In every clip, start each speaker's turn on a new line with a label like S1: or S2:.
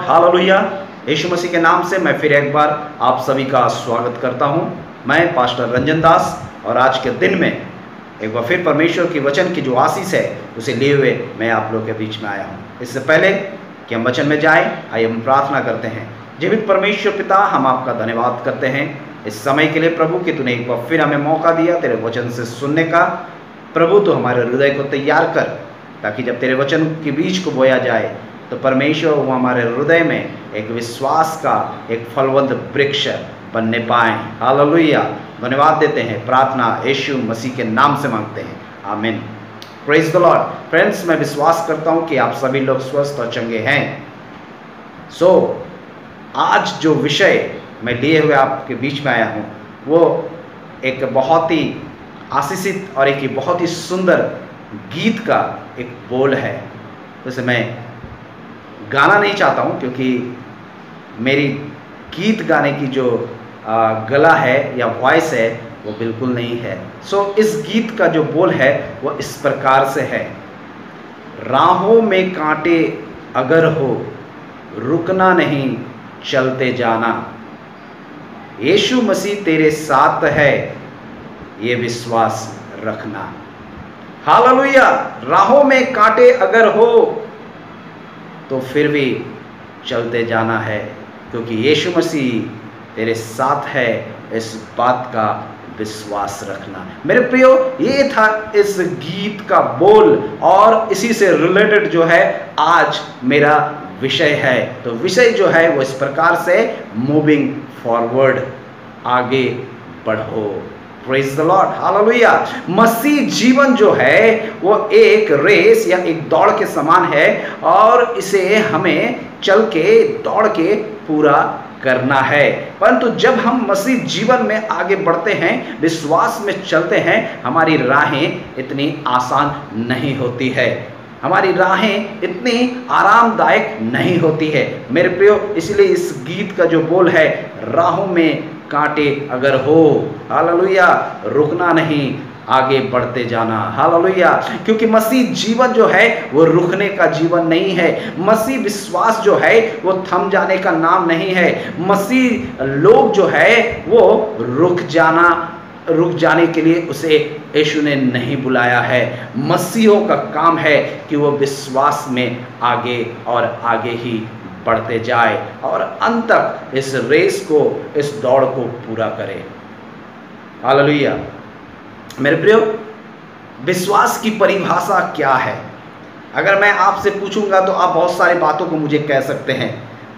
S1: Hallelujah. यीशु मसीह के नाम से मैं फिर एक बार आप सभी का स्वागत करता हूं। मैं पास्टर रंजन दास और आज के दिन में एक बार फिर परमेश्वर की वचन की जो आशीष है उसे लिए हुए मैं आप लोगों के बीच में आया हूं। इससे पहले कि हम वचन में जाएं, आइए हम प्रार्थना करते हैं। जीवित परमेश्वर पिता, हम आपका धन्यवाद करते हैं इस समय के लिए प्रभु कि तूने एक बार फिर हमें मौका दिया तेरे वचन से सुनने का। प्रभु तो हमारे हृदय को तैयार कर, ताकि जब तेरे वचन के बीज को बोया जाए तो परमेश्वर वो हमारे हृदय में एक विश्वास का एक फलवंत वृक्ष बनने पाए। हालेलुया। धन्यवाद देते हैं, प्रार्थना यीशु मसीह के नाम से मांगते हैं, आमीन। Praise the Lord. फ्रेंड्स, मैं विश्वास करता हूं कि आप सभी लोग स्वस्थ और चंगे हैं। आज जो विषय मैं लिए हुए आपके बीच में आया हूं वो एक बहुत ही आशीषित और एक बहुत ही सुंदर गीत का एक बोल है। जैसे मैं गाना नहीं चाहता हूँ, क्योंकि मेरी गीत गाने की जो गला है या वॉइस है वो बिल्कुल नहीं है। इस गीत का जो बोल है वो इस प्रकार से है। राहों में कांटे अगर हो, रुकना नहीं, चलते जाना। यीशु मसीह तेरे साथ है, ये विश्वास रखना। हालेलुया। राहों में कांटे अगर हो तो फिर भी चलते जाना है, क्योंकि यीशु मसीह तेरे साथ है, इस बात का विश्वास रखना। मेरे प्रियो, ये था इस गीत का बोल और इसी से रिलेटेड जो है आज मेरा विषय है। तो विषय जो है वो इस प्रकार से, मूविंग फॉरवर्ड, आगे बढ़ो। Praise the Lord. हालेलुया। मसीह जीवन जो है वो एक रेस या एक दौड़ के समान है और इसे हमें चल के दौड़ के पूरा करना है। परंतु जब हम मसीह जीवन में आगे बढ़ते हैं, विश्वास में चलते हैं, हमारी राहें इतनी आसान नहीं होती है, हमारी राहें इतनी आरामदायक नहीं होती है मेरे प्रियो। इसलिए इस गीत का जो बोल है, राहों में कांटे अगर हो, हालेलुया, रुकना नहीं, आगे बढ़ते जाना। हालेलुया। क्योंकि मसीह जीवन जो है वो रुकने का जीवन नहीं है। मसीह विश्वास जो है वो थम जाने का नाम नहीं है। मसीह लोग जो है वो रुक जाने के लिए उसे यीशु ने नहीं बुलाया है। मसीहों का काम है कि वो विश्वास में आगे और आगे ही बढ़ते जाए और अंत तक इस रेस को, इस दौड़ को पूरा करे। हालेलुया। मेरे प्रियो, विश्वास की परिभाषा क्या है? अगर मैं आपसे पूछूंगा तो आप बहुत सारी बातों को मुझे कह सकते हैं,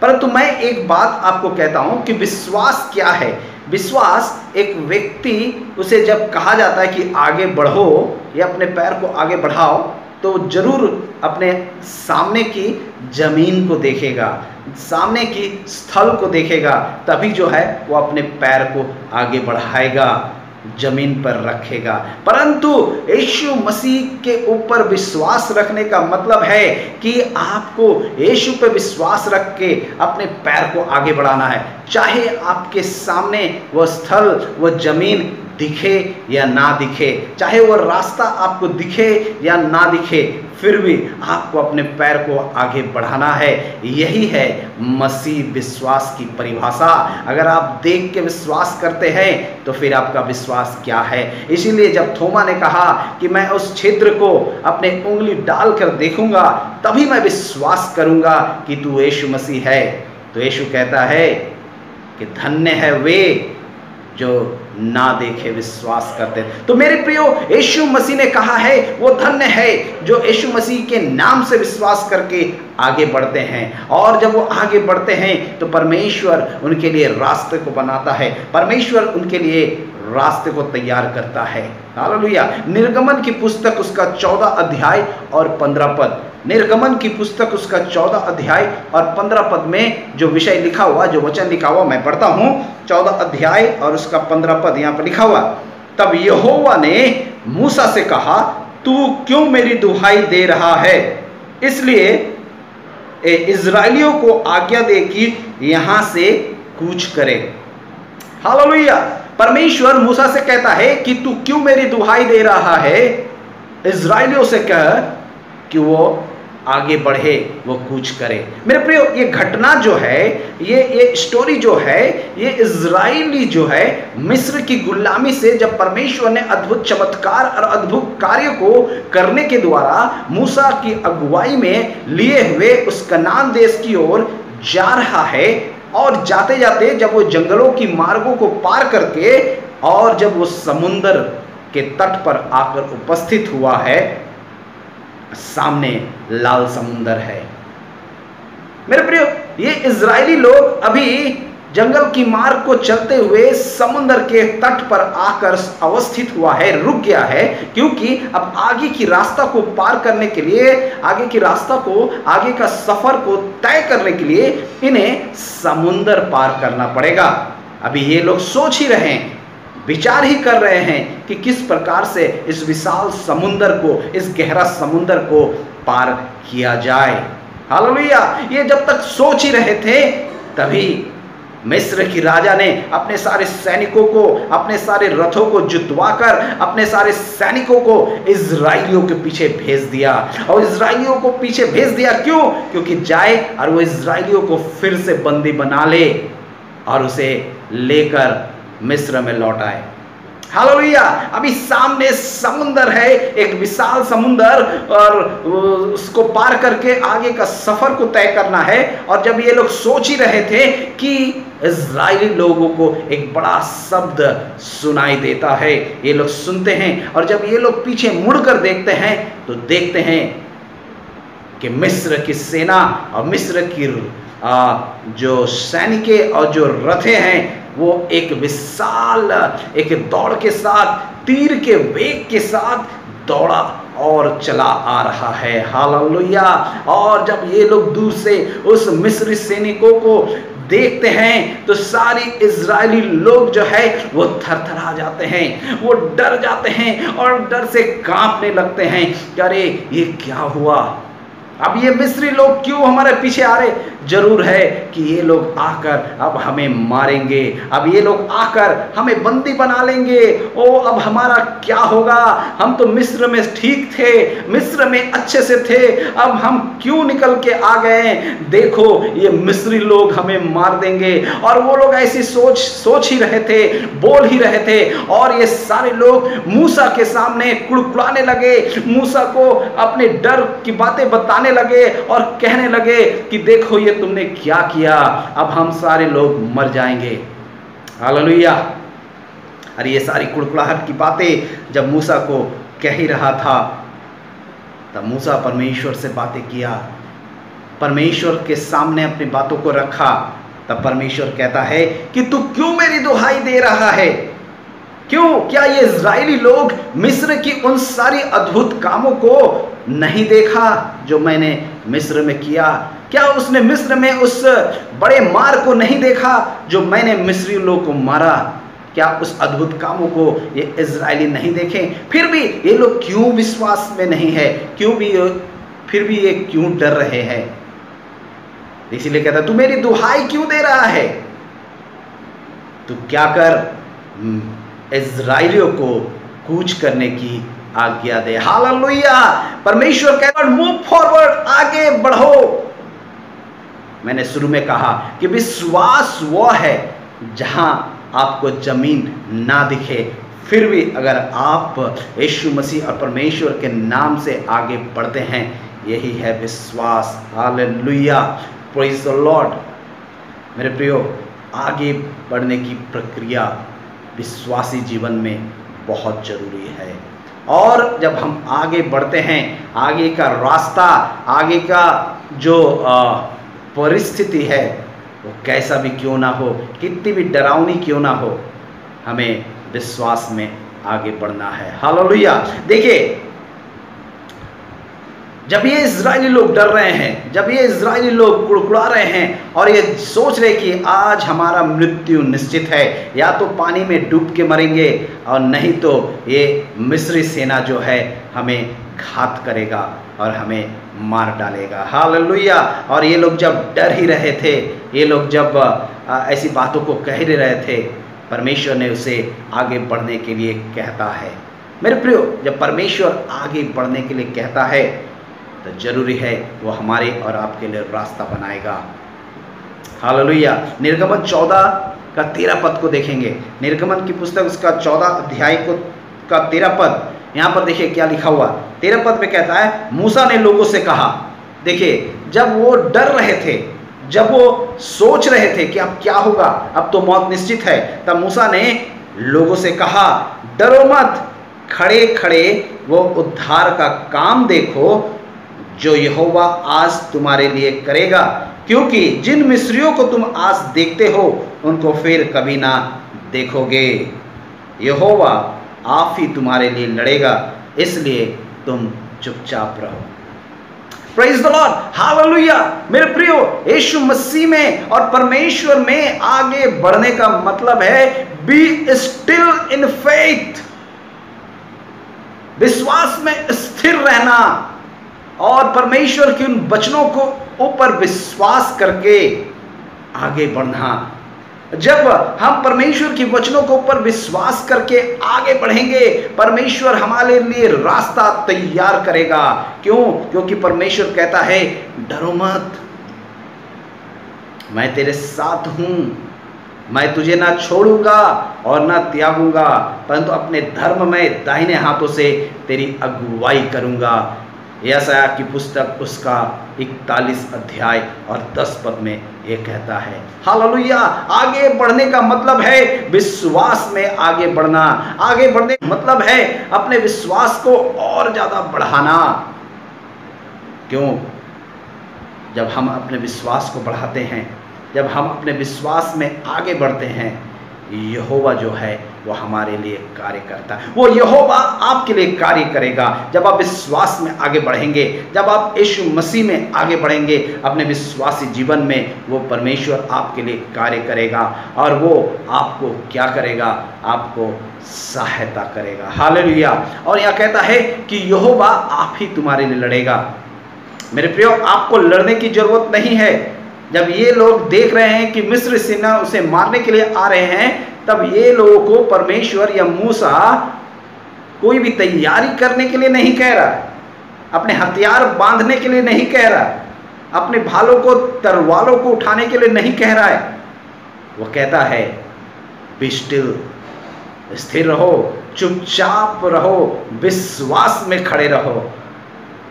S1: परंतु मैं एक बात आपको कहता हूं कि विश्वास क्या है। विश्वास एक व्यक्ति, उसे जब कहा जाता है कि आगे बढ़ो या अपने पैर को आगे बढ़ाओ, तो जरूर अपने सामने की जमीन को देखेगा, सामने की स्थल को देखेगा, तभी जो है वो अपने पैर को आगे बढ़ाएगा, जमीन पर रखेगा। परंतु यीशु मसीह के ऊपर विश्वास रखने का मतलब है कि आपको यीशु पे विश्वास रख के अपने पैर को आगे बढ़ाना है। चाहे आपके सामने वो स्थल, वो जमीन दिखे या ना दिखे, चाहे वो रास्ता आपको दिखे या ना दिखे, फिर भी आपको अपने पैर को आगे बढ़ाना है। यही है मसीह विश्वास की परिभाषा। अगर आप देख के विश्वास करते हैं तो फिर आपका विश्वास क्या है? इसीलिए जब थोमा ने कहा कि मैं उस क्षेत्र को अपने उंगली डालकर देखूंगा तभी मैं विश्वास करूंगा कि तू यीशु मसीह है, तो यीशु कहता है कि धन्य है वे जो ना देखे विश्वास करते। तो मेरे प्रियो, यीशु मसीह ने कहा है वो धन्य है जो यीशु मसीह के नाम से विश्वास करके आगे बढ़ते हैं। और जब वो आगे बढ़ते हैं तो परमेश्वर उनके लिए रास्ते को बनाता है, परमेश्वर उनके लिए रास्ते को तैयार करता है। हालेलुया। निर्गमन की पुस्तक उसका 14 अध्याय और 15 पद, निर्गमन की पुस्तक उसका 14 अध्याय और 15 पद में जो विषय लिखा हुआ, जो वचन लिखा हुआ, मैं पढ़ता हूं। 14 अध्याय और उसका 15 पद यहाँ पर लिखा हुआ, तब यहोवा ने मूसा से कहा, तू क्यों मेरी दुहाई दे रहा है? इसलिए इजराइलियों को आज्ञा दे कि यहां से कूच करे। हालेलुया। परमेश्वर मूसा से कहता है कि तू क्यों मेरी दुहाई दे रहा है? इजराइलियों से कह कि वो आगे बढ़े, वो कूच करे। मेरे प्रियो, ये घटना जो है, ये स्टोरी जो है, ये इजराइली जो है मिस्र की गुलामी से जब परमेश्वर ने अद्भुत चमत्कार और अद्भुत कार्य को करने के द्वारा मूसा की अगुवाई में लिए हुए उस कनान देश की ओर जा रहा है। और जाते जाते जब वो जंगलों की मार्गों को पार करके और जब वो समुंदर के तट पर आकर उपस्थित हुआ है, सामने लाल समुंदर है। मेरे प्रियो, ये इजरायली लोग अभी जंगल की मार्ग को चलते हुए समुंदर के तट पर आकर अवस्थित हुआ है, रुक गया है, क्योंकि अब आगे की रास्ता को पार करने के लिए, आगे की रास्ता को, आगे का सफर को तय करने के लिए इन्हें समुंदर पार करना पड़ेगा। अभी ये लोग सोच ही रहे हैं, विचार ही कर रहे हैं कि किस प्रकार से इस विशाल समुंदर को, इस गहरा समुंदर को पार किया जाए। हालेलुया। ये जब तक सोच ही रहे थे, तभी मिस्र की राजा ने अपने सारे सैनिकों को, अपने सारे रथों को जुतवाकर अपने सारे सैनिकों को इजराइलियों के पीछे भेज दिया। और इजराइलियों को पीछे भेज दिया क्यों? क्योंकि जाए और वो इजराइलियों को फिर से बंदी बना ले और उसे लेकर मिस्र में लौट आए। हालेलुया। अभी सामने समुंदर है, एक विशाल समुंदर, और उसको पार करके आगे का सफर को तय करना है। और जब ये लोग सोच ही रहे थे कि इजरायली लोगों को एक बड़ा शब्द सुनाई देता है, ये लोग सुनते हैं, और जब ये लोग पीछे मुड़कर देखते हैं तो देखते हैं कि मिस्र की सेना और मिस्र की जो सैनिके और जो रथे हैं, वो एक विशाल, एक दौड़ के साथ, तीर के वेग के साथ दौड़ा और चला आ रहा है। हालेलुया। और जब ये लोग दूर से उस मिस्री सैनिकों को देखते हैं तो सारी इजरायली लोग जो है वो थरथरा जाते हैं, वो डर जाते हैं और डर से कांपने लगते हैं कि अरे ये क्या हुआ, अब ये मिस्री लोग क्यों हमारे पीछे आ रहे? जरूर है कि ये लोग आकर अब हमें मारेंगे, अब ये लोग आकर हमें बंदी बना लेंगे। ओ, अब हमारा क्या होगा? हम तो मिस्र में ठीक थे, मिस्र में अच्छे से थे, अब हम क्यों निकल के आ गए? देखो, ये मिस्री लोग हमें मार देंगे। और वो लोग ऐसी सोच ही रहे थे, बोल ही रहे थे। और ये सारे लोग मूसा के सामने कुड़कुड़ाने लगे, मूसा को अपने डर की बातें बताने लगे और कहने लगे कि देखो ये तुमने क्या किया, अब हम सारे लोग मर जाएंगे। हालेलुया। अरे ये सारी कुड़कुड़ाहट की बातें जब मूसा को कह ही रहा था, तब मूसा परमेश्वर से बातें किया, परमेश्वर के सामने अपनी बातों को रखा। तब परमेश्वर कहता है कि तू क्यों मेरी दुहाई दे रहा है? क्यों? क्या ये इजरायली लोग मिस्र की उन सारी अद्भुत कामों को नहीं देखा जो मैंने मिस्र में किया? क्या उसने मिस्र में उस बड़े मार को नहीं देखा जो मैंने मिस्री लोगों को मारा? क्या उस अद्भुत कामों को ये इजरायली नहीं देखें? फिर भी ये लोग क्यों विश्वास में नहीं है? फिर भी ये क्यों डर रहे हैं? इसीलिए कहता तू मेरी दुहाई क्यों दे रहा है? तू क्या कर, इजराइलियों को कूच करने की आज्ञा दे। हालेलुया। परमेश्वर कहता है मूव फॉरवर्ड, आगे बढ़ो। मैंने शुरू में कहा कि विश्वास वो है जहां आपको जमीन ना दिखे, फिर भी अगर आप यीशु मसीह और परमेश्वर के नाम से आगे बढ़ते हैं, यही है विश्वास। हालेलुया। Praise the Lord. मेरे प्रियो, आगे बढ़ने की प्रक्रिया विश्वासी जीवन में बहुत जरूरी है। और जब हम आगे बढ़ते हैं, आगे का रास्ता, आगे का जो परिस्थिति है, वो कैसा भी क्यों ना हो, कितनी भी डरावनी क्यों ना हो, हमें विश्वास में आगे बढ़ना है। हालेलुया। देखिए, जब ये इजरायली लोग डर रहे हैं, जब ये इजरायली लोग कुड़कुड़ा रहे हैं और ये सोच रहे कि आज हमारा मृत्यु निश्चित है, या तो पानी में डूब के मरेंगे और नहीं तो ये मिस्री सेना जो है हमें घात करेगा और हमें मार डालेगा। हालेलुया। और ये लोग जब डर ही रहे थे, ये लोग जब ऐसी बातों को कह ही रहे थे, परमेश्वर ने उसे आगे बढ़ने के लिए कहता है। मेरे प्रियो, जब परमेश्वर आगे बढ़ने के लिए कहता है तो जरूरी है वो हमारे और आपके लिए रास्ता बनाएगा। हालेलुया। निर्गमन 14 का 13 पद को देखेंगे। निर्गमन की पुस्तक उसका 14 अध्याय का 13 पद, यहाँ पर देखिए क्या लिखा हुआ। 13 पद में कहता है, मूसा ने लोगों से कहा। देखिए, जब वो डर रहे थे, जब वो सोच रहे थे कि अब क्या होगा, अब तो मौत निश्चित है, तब मूसा ने लोगों से कहा, डरो मत, खड़े खड़े वो उद्धार का काम देखो जो यहोवा आज तुम्हारे लिए करेगा, क्योंकि जिन मिस्रियों को तुम आज देखते हो उनको फिर कभी ना देखोगे। यहोवा आप ही तुम्हारे लिए लड़ेगा, इसलिए तुम चुपचाप रहो। Praise the Lord, hallelujah. मेरे प्रियो, यीशु मसीह में और परमेश्वर में आगे बढ़ने का मतलब है बी स्टिल इन फेथ, विश्वास में स्थिर रहना और परमेश्वर के उन वचनों को ऊपर विश्वास करके आगे बढ़ना। जब हम परमेश्वर के वचनों के ऊपर विश्वास करके आगे बढ़ेंगे, परमेश्वर हमारे लिए रास्ता तैयार करेगा। क्यों? क्योंकि परमेश्वर कहता है, डरो मत, मैं तेरे साथ हूं, मैं तुझे ना छोड़ूंगा और ना त्यागूंगा, परंतु अपने धर्म में दाहिने हाथों से तेरी अगुवाई करूंगा। यशायाह की पुस्तक उसका 41 अध्याय और 10 पद में ये कहता है। हालेलुया। आगे बढ़ने का मतलब है विश्वास में आगे बढ़ना। आगे बढ़ने का मतलब है अपने विश्वास को और ज्यादा बढ़ाना। क्यों? जब हम अपने विश्वास को बढ़ाते हैं, जब हम अपने विश्वास में आगे बढ़ते हैं, यहोवा जो है वो हमारे लिए कार्य करता है। वो यहोवा आपके लिए कार्य करेगा। जब आप विश्वास में आगे बढ़ेंगे, जब आप यीशु मसीह में आगे बढ़ेंगे अपने विश्वासी जीवन में, वो परमेश्वर आपके लिए कार्य करेगा और वो आपको क्या करेगा? आपको सहायता करेगा। हालेलुया। और यह कहता है कि यहोवा आप ही तुम्हारे लिए लड़ेगा। मेरे प्रियो, आपको लड़ने की जरूरत नहीं है। जब ये लोग देख रहे हैं कि मिस्र सेना उसे मारने के लिए आ रहे हैं, तब ये लोगों को परमेश्वर या मूसा कोई भी तैयारी करने के लिए नहीं कह रहा, अपने हथियार बांधने के लिए नहीं कह रहा, अपने भालों को, तलवारों को उठाने के लिए नहीं कह रहा है। वो कहता है, बी स्टिल, स्थिर रहो, चुपचाप रहो, विश्वास में खड़े रहो,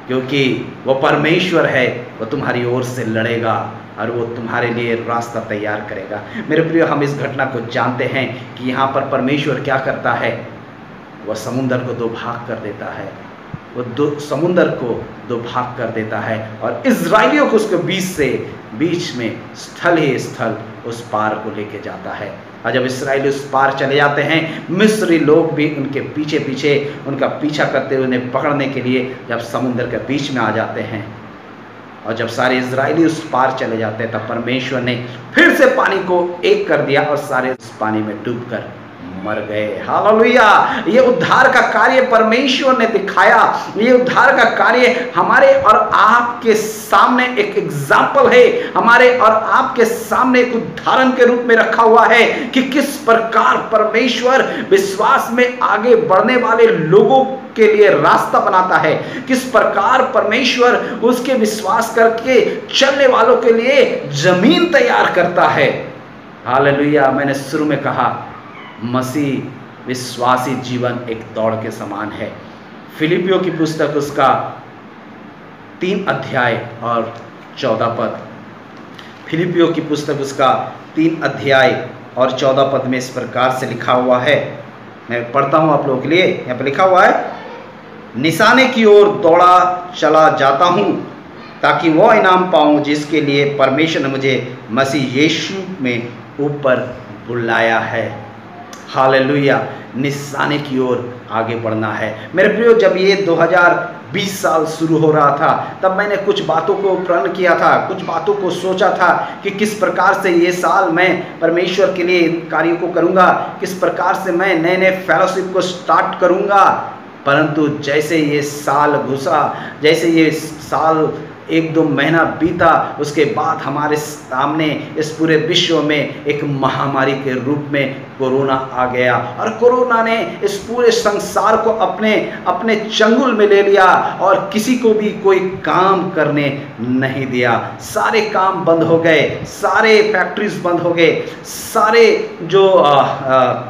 S1: क्योंकि वो परमेश्वर है, वो तुम्हारी ओर से लड़ेगा और वो तुम्हारे लिए रास्ता तैयार करेगा। मेरे प्रियो, हम इस घटना को जानते हैं कि यहाँ पर परमेश्वर क्या करता है? वह समुद्र को दो भाग कर देता है, वो समुद्र को दो भाग कर देता है और इजराइलियों को उसके बीच में स्थल ही स्थल उस पार को लेके जाता है। और जब इस्राएली उस पार चले जाते हैं, मिस्री लोग भी उनके पीछे पीछे उनका पीछा करते हुए उन्हें पकड़ने के लिए जब समुद्र के बीच में आ जाते हैं, और जब सारे इजरायली उस पार चले जाते हैं, तब परमेश्वर ने फिर से पानी को एक कर दिया और सारे उस पानी में डूबकर मर गए। हालेलुया। ये उद्धार का कार्य परमेश्वर ने दिखाया। ये उद्धार का कार्य हमारे और आपके सामने एक एग्जाम्पल है, हमारे और आपके सामने एक उदाहरण के रूप में रखा हुआ है कि किस प्रकार परमेश्वर विश्वास में आगे बढ़ने वाले लोगों के लिए रास्ता बनाता है, किस प्रकार परमेश्वर उसके विश्वास करके चलने वालों के लिए जमीन तैयार करता है। हालेलुया। मैंने शुरू में कहा, मसीह विश्वासी जीवन एक दौड़ के समान है। फिलिपियों की पुस्तक उसका 3 अध्याय और 14 पद, फिलिपियों की पुस्तक उसका 3 अध्याय और 14 पद में इस प्रकार से लिखा हुआ है। मैं पढ़ता हूं आप लोगों के लिए। यहाँ पर लिखा हुआ है, निशाने की ओर दौड़ा चला जाता हूं ताकि वो इनाम पाऊं जिसके लिए परमेश्वर ने मुझे मसीह यीशु में ऊपर बुलाया है। हालेलुया। निशाने की ओर आगे बढ़ना है। मेरे प्रियो, जब ये 2020 साल शुरू हो रहा था, तब मैंने कुछ बातों को प्रण किया था, कुछ बातों को सोचा था कि किस प्रकार से ये साल मैं परमेश्वर के लिए कार्यों को करूंगा, किस प्रकार से मैं नए नए फेलोशिप को स्टार्ट करूंगा। परंतु जैसे ये साल घुसा, जैसे ये साल एक दो महीना बीता, उसके बाद हमारे सामने इस पूरे विश्व में एक महामारी के रूप में कोरोना आ गया, और कोरोना ने इस पूरे संसार को अपने अपने चंगुल में ले लिया और किसी को भी कोई काम करने नहीं दिया। सारे काम बंद हो गए, सारे फैक्ट्रीज बंद हो गए, सारे जो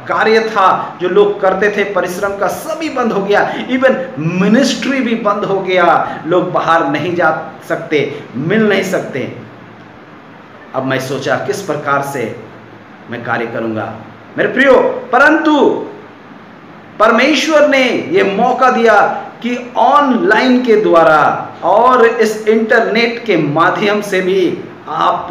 S1: कार्य था जो लोग करते थे परिश्रम का, सभी बंद हो गया। इवन मिनिस्ट्री भी बंद हो गया, लोग बाहर नहीं जा सकते, मिल नहीं सकते। अब मैं सोचा किस प्रकार से मैं कार्य करूंगा मेरे प्रियो, परंतु परमेश्वर ने यह मौका दिया कि ऑनलाइन के द्वारा और इस इंटरनेट के माध्यम से भी आप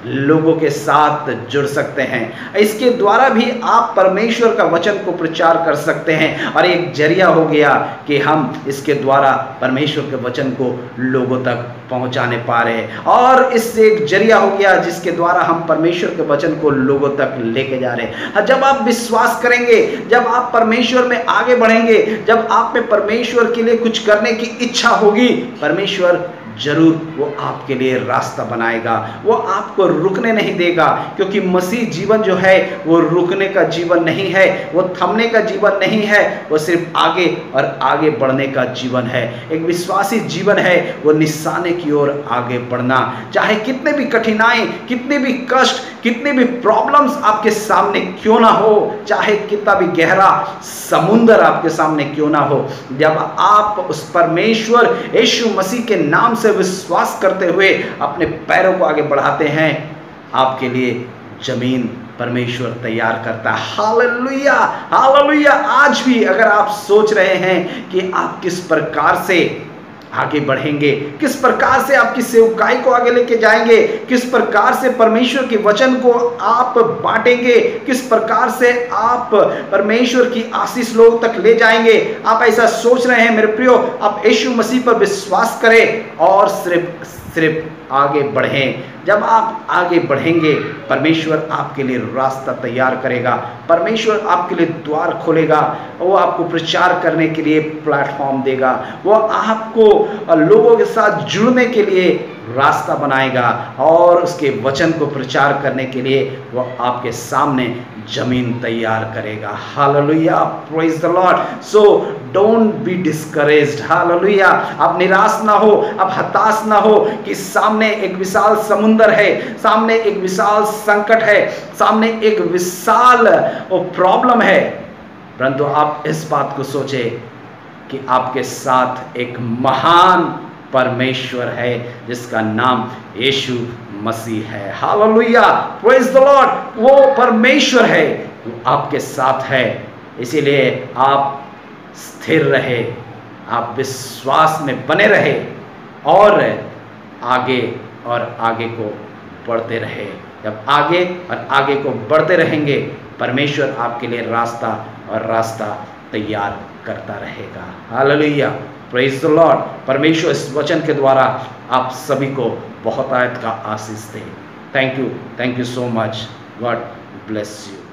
S1: लोगों के साथ जुड़ सकते हैं। इसके द्वारा भी आप परमेश्वर का वचन को प्रचार कर सकते हैं, और एक जरिया हो गया कि हम इसके द्वारा परमेश्वर के वचन को लोगों तक पहुंचाने पा रहे हैं, और इससे एक जरिया हो गया जिसके द्वारा हम परमेश्वर के वचन को लोगों तक लेके जा रहे हैं। जब आप विश्वास करेंगे, जब आप परमेश्वर में आगे बढ़ेंगे, जब आप में परमेश्वर के लिए कुछ करने की इच्छा होगी, परमेश्वर जरूर वो आपके लिए रास्ता बनाएगा, वो आपको रुकने नहीं देगा, क्योंकि मसीह जीवन जो है वो रुकने का जीवन नहीं है, वो थमने का जीवन नहीं है, वो सिर्फ आगे और आगे बढ़ने का जीवन है। एक विश्वासी जीवन है वो निशाने की ओर आगे बढ़ना। चाहे कितने भी कठिनाई, कितने भी कष्ट, कितने भी प्रॉब्लम्स आपके सामने क्यों ना हो, चाहे कितना भी गहरा समुंदर आपके सामने क्यों ना हो, जब आप उस परमेश्वर यीशु मसीह के नाम से विश्वास करते हुए अपने पैरों को आगे बढ़ाते हैं, आपके लिए जमीन परमेश्वर तैयार करता है। Hallelujah, hallelujah. आज भी अगर आप सोच रहे हैं कि आप किस प्रकार से आगे बढ़ेंगे, किस प्रकार से आपकी सेवकाई को आगे लेके जाएंगे, किस प्रकार से परमेश्वर के वचन को आप बांटेंगे, किस प्रकार से आप परमेश्वर की आशीष लोगों तक ले जाएंगे, आप ऐसा सोच रहे हैं मेरे प्रियो, आप यीशु मसीह पर विश्वास करें और सिर्फ आगे बढ़ें। जब आप आगे बढ़ेंगे, परमेश्वर आपके लिए रास्ता तैयार करेगा, परमेश्वर आपके लिए द्वार खोलेगा, वो आपको प्रचार करने के लिए प्लेटफॉर्म देगा, वो आपको लोगों के साथ जुड़ने के लिए रास्ता बनाएगा, और उसके वचन को प्रचार करने के लिए वो आपके सामने जमीन तैयार करेगा। Hallelujah, praise the Lord. So don't be discouraged. Hallelujah, आप निराश ना हो, आप हताश ना हो कि सामने एक विशाल समुंदर है, सामने एक विशाल संकट है, सामने एक विशाल प्रॉब्लम है, परंतु आप इस बात को सोचें कि आपके साथ एक महान परमेश्वर है जिसका नाम यीशु मसीह है। Hallelujah, praise the Lord. वो परमेश्वर है, वो आपके साथ है, इसीलिए आप स्थिर रहे, आप विश्वास में बने रहे और आगे को बढ़ते रहे। जब आगे और आगे को बढ़ते रहेंगे, परमेश्वर आपके लिए रास्ता तैयार करता रहेगा। Hallelujah, praise the Lord. परमेश्वर इस वचन के द्वारा आप सभी को बहुत आयत का आशीष दे। Thank you so much. God bless you.